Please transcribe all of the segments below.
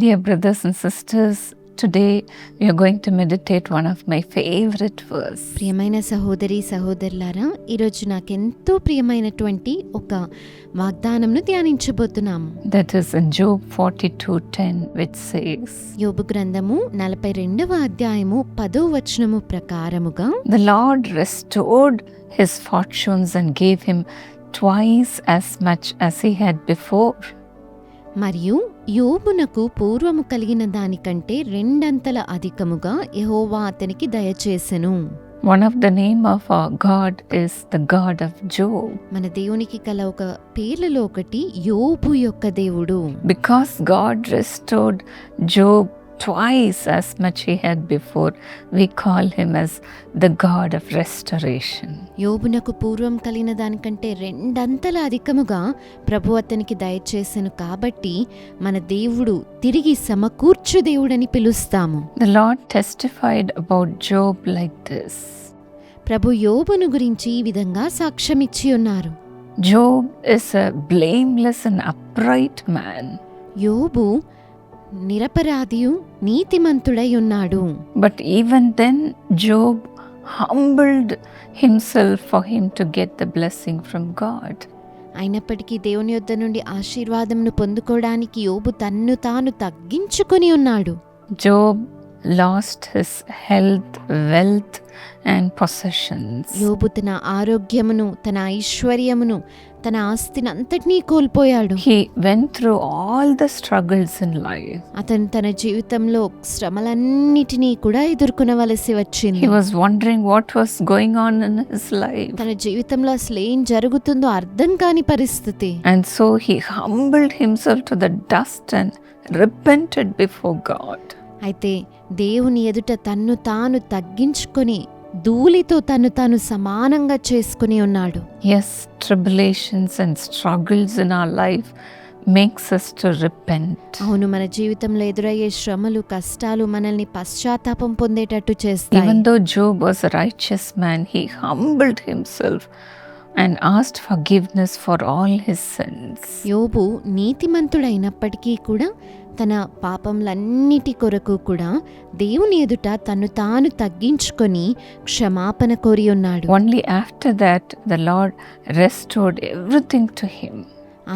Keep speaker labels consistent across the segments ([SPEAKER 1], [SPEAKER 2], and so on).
[SPEAKER 1] Dear brothers and sisters, today we are going to meditate one of my favorite verse.
[SPEAKER 2] ప్రియమైన సహోదరి సహోదరులారా, ఈరోజు నాకెంతో ప్రియమైనటువంటి ఒక వాగ్దానంను ధ్యానించబోతున్నాము.
[SPEAKER 1] That is in Job 42:10, which says,
[SPEAKER 2] యోబు గ్రంథము 42వ అధ్యాయము 10వ వచనము ప్రకారముగా,
[SPEAKER 1] The Lord restored his fortunes and gave him twice as much as he had before.
[SPEAKER 2] మరియు యోబునకు పూర్వము కలిగిన దానికంటే రెండంతల అధికముగా యెహోవా అతనికి దయచేసెను.
[SPEAKER 1] One of the name of our God is the God of Job.
[SPEAKER 2] మన దేవునికి కల ఒక పేర్లలో ఒకటి యోబు యొక్క దేవుడు.
[SPEAKER 1] Because God restored Job twice as much he had before, we call him as the God of restoration.
[SPEAKER 2] యోబునకు పూర్వం కలిగిన దానికంటే రెండంతల అధికముగా ప్రభు అతనికి దయచేసెను కాబట్టి మన దేవుడు తిరిగి సమకూర్చు దేవుడని పిలుస్తాము.
[SPEAKER 1] The Lord testified about Job like this.
[SPEAKER 2] ప్రభు యోబును గురించి ఈ విధంగా సాక్ష్యమిచ్చి ఉన్నారు.
[SPEAKER 1] Job is a blameless and upright man.
[SPEAKER 2] యోబు నిరపరాధియు నీతిమంతుడై ఉన్నాడు.
[SPEAKER 1] But even then, Job humbled himself for him to get the blessing from God.
[SPEAKER 2] అయినప్పటికీ దేవుని యొద్ద నుండి ఆశీర్వాదమును పొందుకోవడానికి యోబు తన్ను తాను తగ్గించుకొని ఉన్నాడు.
[SPEAKER 1] Job lost his health, wealth and possessions.
[SPEAKER 2] యోబు తన ఆరోగ్యమును, తన ఐశ్వర్యమును, తన ఆస్తిని అంతటినీ కోల్పోయాడు.
[SPEAKER 1] He went through all the struggles in life.
[SPEAKER 2] అతను తన జీవితంలో శ్రమలన్నిటినీ కూడా ఎదుర్కొనవలసి వచ్చింది.
[SPEAKER 1] He was wondering what was going on in his life.
[SPEAKER 2] తన జీవితంలో అసలు ఏం జరుగుతుందో అర్థం కాని పరిస్థితి.
[SPEAKER 1] And so he humbled himself to the dust and repented before God.
[SPEAKER 2] అయితే దేవుని ఎదుట తన్ను తాను తగ్గించుకొని ధూళితో తన్ను తాను సమానంగా చేసుకుని ఉన్నాడు.
[SPEAKER 1] Yes, tribulations and struggles in our life makes us to repent.
[SPEAKER 2] అవును, మన జీవితంలో ఎదురయ్యే శ్రమలు, కష్టాలు మనల్ని పశ్చాత్తాపం పొందేటట్టు చేస్తాయి.
[SPEAKER 1] Even though Job was a righteous man, he humbled himself and asked forgiveness for all his sins.
[SPEAKER 2] యోబు నీతిమంతుడైనప్పటికీ కూడా తన పాపములన్నిటి కొరకు కూడా దేవుని ఎదుట తన్ను తాను తగ్గించుకొని క్షమాపణ కోరి ఉన్నాడు.
[SPEAKER 1] Only after that the Lord restored everything to him.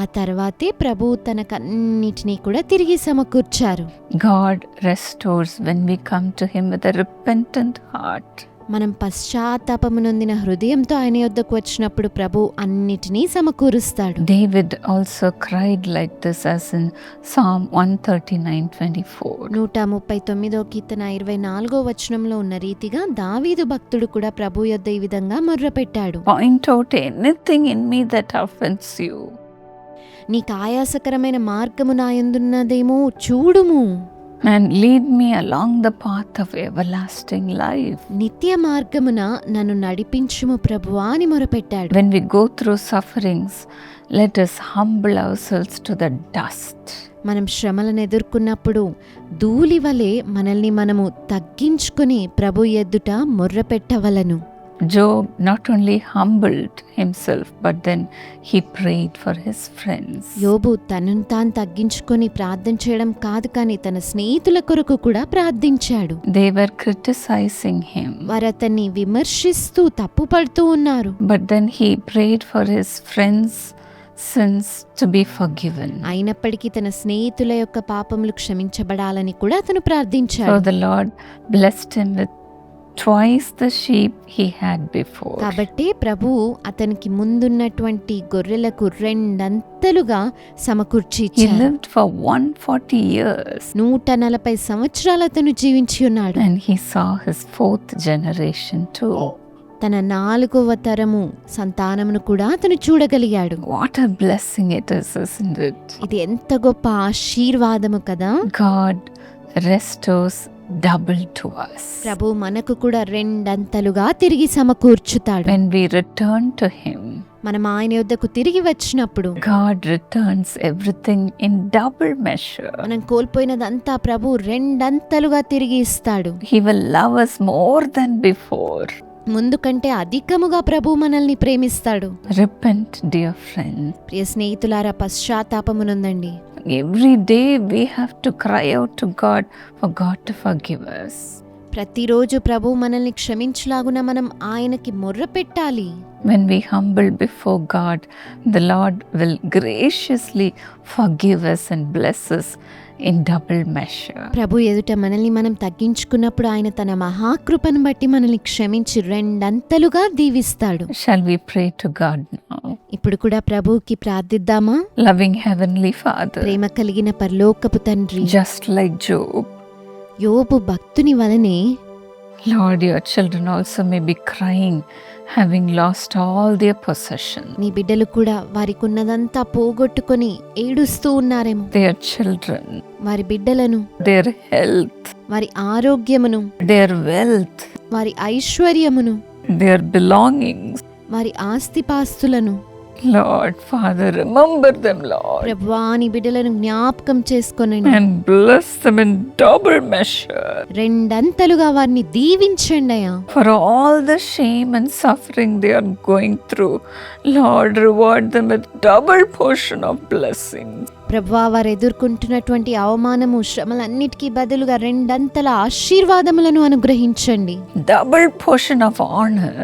[SPEAKER 2] ఆ తర్వాతే ప్రభు తనకన్నిటినీ కూడా తిరిగి సమకూర్చారు.
[SPEAKER 1] God restores when we come to him with a repentant heart.
[SPEAKER 2] మనం పశ్చాత్తాపము నొందిన హృదయంతో ఆయన యొద్దకు వచ్చినప్పుడు ప్రభు అన్నిటినీ సమకూరుస్తాడు.
[SPEAKER 1] David also cried like this as in Psalm 139:24.
[SPEAKER 2] 139వ కీర్తన 24వ వచనంలో ఉన్న రీతిగా దావీదు భక్తుడు కూడా ప్రభు యొద్ద ఈ విధంగా మొర్రపెట్టాడు.
[SPEAKER 1] Point out anything in me that offends you.
[SPEAKER 2] నీకు ఆయాసకరమైన మార్గము నా యందున్నదేమో చూడుము.
[SPEAKER 1] And lead me along the path of everlasting life.
[SPEAKER 2] నిత్య మార్గమున నన్ను నడిపించుము ప్రభువా అని మొరపెట్టాడు.
[SPEAKER 1] When we go through sufferings, let us humble ourselves to the dust.
[SPEAKER 2] మనం శ్రమలను ఎదుర్కొన్నప్పుడు ధూళి వలె మనల్ని మనము తగ్గించుకొని ప్రభు ఎద్దుట మొర్రపెట్టవలను.
[SPEAKER 1] Job not only humbled himself, but then he prayed for his friends.
[SPEAKER 2] యోబు తనను తాను తగ్గించుకొని ప్రార్థన చేయడం కాదు, కానీ తన స్నేహితుల కొరకు కూడా ప్రార్థించాడు.
[SPEAKER 1] They were criticizing him,
[SPEAKER 2] వారు అతన్ని విమర్శిస్తూ తప్పుపడుతూ ఉన్నారు.
[SPEAKER 1] but then he prayed for his friends' sins to be forgiven.
[SPEAKER 2] అయినప్పటికీ తన స్నేహితుల యొక్క పాపములు క్షమించబడాలని కూడా అతను ప్రార్థించాడు.
[SPEAKER 1] So the Lord blessed him with twice the sheep he had before.
[SPEAKER 2] కాబట్టి ప్రభువు అతనికి ముందున్నటువంటి గొర్రెలకు రెండంతలుగా సమకూర్చి
[SPEAKER 1] He
[SPEAKER 2] ఇచ్చారు.
[SPEAKER 1] lived for 140 years
[SPEAKER 2] 140 సంవత్సరాలు అతను జీవించి ఉన్నాడు.
[SPEAKER 1] and he saw his fourth generation too.
[SPEAKER 2] తన 4వ తరము సంతానమును కూడా అతను చూడగలిగాడు.
[SPEAKER 1] What a blessing it is, isn't it?
[SPEAKER 2] ఇది ఎంత గొప్ప ఆశీర్వాదము కదా.
[SPEAKER 1] God restores double to us.
[SPEAKER 2] ప్రభు మనకు కూడా రెండంతలుగా తిరిగి సమకూర్చుతాడు.
[SPEAKER 1] When we return to him,
[SPEAKER 2] మనం ఆయన యొద్దకు తిరిగి వచ్చినప్పుడు
[SPEAKER 1] God returns everything in double measure.
[SPEAKER 2] మనం కోల్పోయినదంతా ప్రభు రెండంతలుగా తిరిగి ఇస్తాడు.
[SPEAKER 1] He will love us more than before.
[SPEAKER 2] ముందు కంటే అధికముగా ప్రభు మనల్ని ప్రేమిస్తాడు.
[SPEAKER 1] Repent, dear friend.
[SPEAKER 2] ప్రియ స్నేహితులారా, పశ్చాత్తాపమునందండి.
[SPEAKER 1] Every day we have to cry out to God for God to forgive us.
[SPEAKER 2] ప్రతిరోజు ప్రభు మనల్ని క్షమించులాగున మనం ఆయనకి మొర్ర పెట్టాలి.
[SPEAKER 1] When we humble before God, the Lord will graciously forgive us and bless us in double measure.
[SPEAKER 2] ప్రభు ఎదుట మనల్ని మనం తగ్గించుకున్నప్పుడు ఆయన తన మహాకృపను బట్టి మనల్ని క్షమించి రెండంతలుగా దీవిస్తాడు.
[SPEAKER 1] Shall we pray to God now?
[SPEAKER 2] ఇప్పుడు కూడా ప్రభువుకి ప్రార్థిద్దామా?
[SPEAKER 1] Loving Heavenly Father,
[SPEAKER 2] ప్రేమ కలిగిన పరలోకపు తండ్రి,
[SPEAKER 1] just like Job,
[SPEAKER 2] యోబు భక్తుని వలనే
[SPEAKER 1] Lord, your children also may be crying, having lost all their possession.
[SPEAKER 2] నీ బిడ్డలు కూడా వారికి ఉన్నదంతా పోగొట్టుకొని ఏడుస్తూ ఉన్నారేమో.
[SPEAKER 1] Their children,
[SPEAKER 2] వారి బిడ్డలను,
[SPEAKER 1] their health,
[SPEAKER 2] వారి ఆరోగ్యమును,
[SPEAKER 1] their wealth,
[SPEAKER 2] వారి ఐశ్వర్యమును,
[SPEAKER 1] their belongings.
[SPEAKER 2] వారి ఆస్తిపాస్తులను,
[SPEAKER 1] Lord, Father, remember them, Lord,
[SPEAKER 2] ప్రభువా నీ బిడ్డలను జ్ఞాపకం చేసుకొనండి.
[SPEAKER 1] and bless them in double measure.
[SPEAKER 2] రెండంతలుగా వారిని దీవించండి అయ్యా.
[SPEAKER 1] For all the shame and suffering they are going through, Lord, reward them with double portion of blessings.
[SPEAKER 2] ప్రభువా వారు ఎదుర్కొంటున్నటువంటి అవమానము, శ్రమలన్నిటికీ బదులుగా రెండంతల ఆశీర్వాదములను అనుగ్రహించండి.
[SPEAKER 1] Double portion of honor,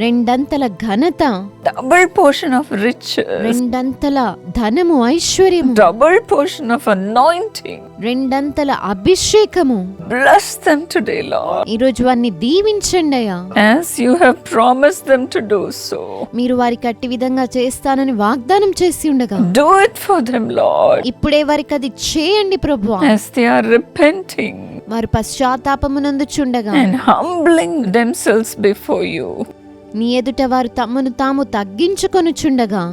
[SPEAKER 2] రెండంతల ఘనత,
[SPEAKER 1] double portion of riches,
[SPEAKER 2] రెండంతల ధనము, ఐశ్వర్యము,
[SPEAKER 1] double portion of anointing.
[SPEAKER 2] రెండంతల అభిషేకము.
[SPEAKER 1] Bless them today, Lord,
[SPEAKER 2] ఈరోజు వారిని దీవించండి అయ్యా.
[SPEAKER 1] as you have promised them to do so.
[SPEAKER 2] మీరు వారికి అట్టి విధంగా చేస్తానని వాగ్దానం చేసి ఉండగా
[SPEAKER 1] Do it for them, Lord,
[SPEAKER 2] ఇప్పుడే వారికి అది చేయండి ప్రభువా.
[SPEAKER 1] as they are repenting
[SPEAKER 2] వారు పశ్చాత్తాపమునందుచుండగా
[SPEAKER 1] and humbling themselves before you.
[SPEAKER 2] నీ ఎదుట వారు తమను తాము తగ్గించుకొనుచుండగా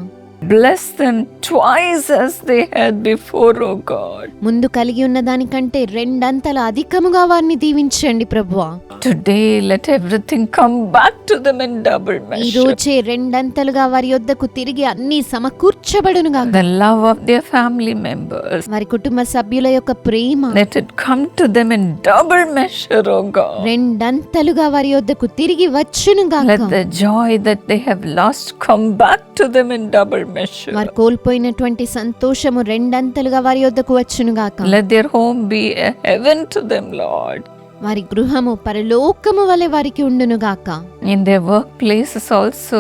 [SPEAKER 1] Bless them twice as they had before, O God.
[SPEAKER 2] ముందు కలిగి ఉన్న దానికంటే రెండంతల అధికముగా వారిని దీవించండి ప్రభువా.
[SPEAKER 1] Today, let everything come back to them in double
[SPEAKER 2] ఈ
[SPEAKER 1] measure.
[SPEAKER 2] రోజే రెండంతలుగా వారి యొద్దకు తిరిగి అన్ని సమకూర్చబడునుగా.
[SPEAKER 1] The love of their family members,
[SPEAKER 2] వారి కుటుంబ సభ్యుల యొక్క ప్రేమ
[SPEAKER 1] let it come to them in double measure, O God.
[SPEAKER 2] రెండంతలుగా వారి యొద్దకు తిరిగి వచ్చునుగా.
[SPEAKER 1] Let the joy that they have lost come back to them in double measure.
[SPEAKER 2] వారు కోల్పోయినటువంటి సంతోషము రెండంతలుగా వారి యొద్దకు వచ్చునుగాక.
[SPEAKER 1] Let their home be a heaven to them, Lord.
[SPEAKER 2] వారి గృహము పరలోకము వలె వారికి ఉండునుగాక.
[SPEAKER 1] In their workplaces also,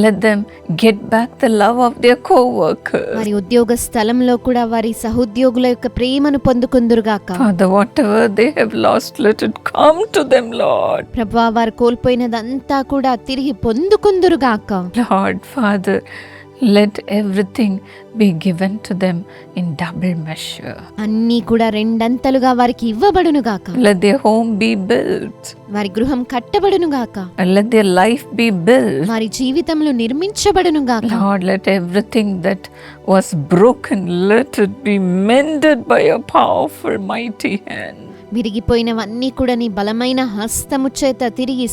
[SPEAKER 1] let them get back the love of their co-workers.
[SPEAKER 2] వారి ఉద్యోగ స్థలంలో కూడా వారి సహోద్యోగుల యొక్క ప్రేమను పొందుకుందురుగాక.
[SPEAKER 1] Father, whatever they have lost, let it come to them, Lord.
[SPEAKER 2] ప్రభువా వారు కోల్పోయినదంతా కూడా తిరిగి పొందుకుందురుగాక.
[SPEAKER 1] Lord, Father, let everything be given to them in double measure.
[SPEAKER 2] అన్నీ కూడా రెండంతలుగా వారికి ఇవ్వబడునుగాక.
[SPEAKER 1] Let their home be built.
[SPEAKER 2] వారి గృహం కట్టబడునుగాక.
[SPEAKER 1] And let their life be built.
[SPEAKER 2] వారి జీవితంలో నిర్మించబడునుగాక.
[SPEAKER 1] Lord, let everything that was broken, let it be mended by a powerful, mighty hand.
[SPEAKER 2] విరిగిపోయినవన్నీ కూడా నీ బలమైన హస్తము చేత తిరిగి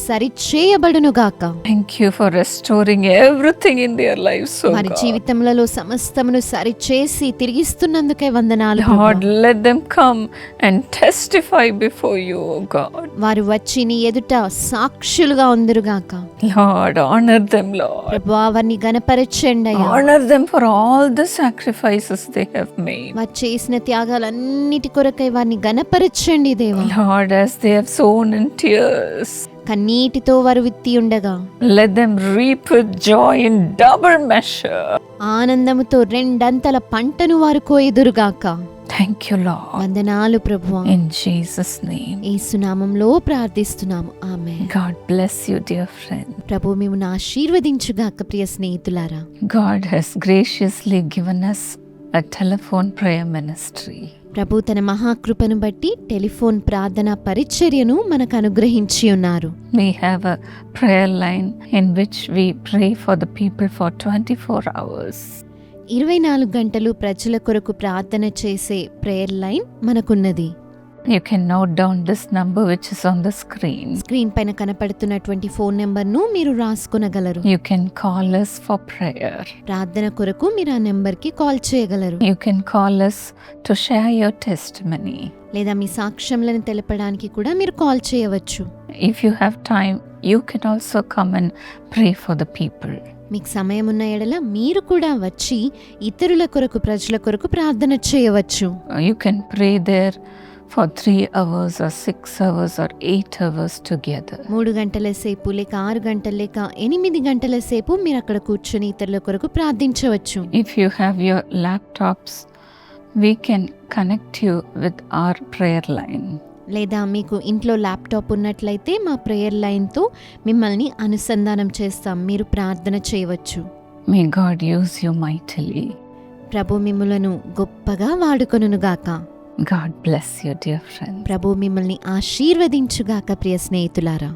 [SPEAKER 2] సరిచేయబడునుగాక.
[SPEAKER 1] Thank you for restoring everything in their lives, O
[SPEAKER 2] వారి
[SPEAKER 1] God.
[SPEAKER 2] జీవితములలో సమస్తమును సరిచేసి తిరిగిస్తున్నందుకే వందనాలు.
[SPEAKER 1] Lord, let them come and testify before you, O God.
[SPEAKER 2] వారు వచ్చి నీ ఎదుట సాక్షులుగా ఉందురుగాక.
[SPEAKER 1] Lord, honor them, Lord.
[SPEAKER 2] ప్రభువా వారిని గణపరచండి అయ్యా.
[SPEAKER 1] Honor them for all the sacrifices they have made.
[SPEAKER 2] వారు చేసిన త్యాగాలన్నిటి కొరకై వారిని గణపరచండి దేవా.
[SPEAKER 1] Lord, as they have sown in tears,
[SPEAKER 2] కన్నీటితో వారు విత్తి ఉండగా
[SPEAKER 1] let them reap with joy in double measure.
[SPEAKER 2] ఆనందముతో రెండంతల పంటను వారు కోయుదురుగాక.
[SPEAKER 1] Thank you, Lord.
[SPEAKER 2] వందనాలు ప్రభువా.
[SPEAKER 1] In Jesus' name.
[SPEAKER 2] యేసు నామములో ప్రార్థిస్తున్నాము. ఆమేన్.
[SPEAKER 1] God bless you, dear friend.
[SPEAKER 2] ప్రభు మిమ్మును ఆశీర్వదించుగాక ప్రియ స్నేహితులారా.
[SPEAKER 1] God has graciously given us a telephone prayer ministry.
[SPEAKER 2] ప్రభు తన మహాకృపను బట్టి టెలిఫోన్ ప్రార్థన పరిచర్యను మనకు అనుగ్రహించి ఉన్నారు.
[SPEAKER 1] We have a prayer line in which we pray for the people for 24 hours.
[SPEAKER 2] 24 గంటలు ప్రజల కొరకు ప్రార్థన చేసే ప్రేయర్ లైన్ మనకున్నది.
[SPEAKER 1] You can note down this number which is on the screen.
[SPEAKER 2] Screen పైన కనపడుతున్నటువంటి ఫోన్ నెంబర్ను మీరు రాసుకొనగలరు.
[SPEAKER 1] You can call us for prayer.
[SPEAKER 2] ప్రార్థన కొరకు మీరు ఆ నెంబర్కి కాల్ చేయగలరు.
[SPEAKER 1] You can call us to share your testimony.
[SPEAKER 2] లేదా మీ సాక్ష్యములను తెలపడానికి కూడా మీరు కాల్ చేయవచ్చు.
[SPEAKER 1] If you have time, you can also come and pray for the people.
[SPEAKER 2] మీకు సమయం ఉన్న ఎడల మీరు కూడా వచ్చి ఇతరుల కొరకు, ప్రజల కొరకు ప్రార్థన చేయవచ్చు.
[SPEAKER 1] You can pray there for 3 hours or 6 hours or 8 hours together.
[SPEAKER 2] 3 గంటల సేపు లేక 6 గంటలు లేక 8 గంటల సేపు మీరు అక్కడ కూర్చొని ఇతరుల కొరకు ప్రార్థించవచ్చు.
[SPEAKER 1] If you have your laptops, we can connect you with our prayer line.
[SPEAKER 2] లేదా మీకు ఇంట్లో ల్యాప్టాప్ ఉన్నట్లయితే మా ప్రేయర్ లైన్తో మిమ్మల్ని అనుసంధానం చేస్తాం. మీరు ప్రార్థన చేయవచ్చు.
[SPEAKER 1] May God use you mightily.
[SPEAKER 2] ప్రభు మిమ్ములను గొప్పగా వాడుకొనుగాక.
[SPEAKER 1] God bless you, dear friends.
[SPEAKER 2] ప్రభు మిమ్మల్ని ఆశీర్వదించుగాక ప్రియ స్నేహితులారా.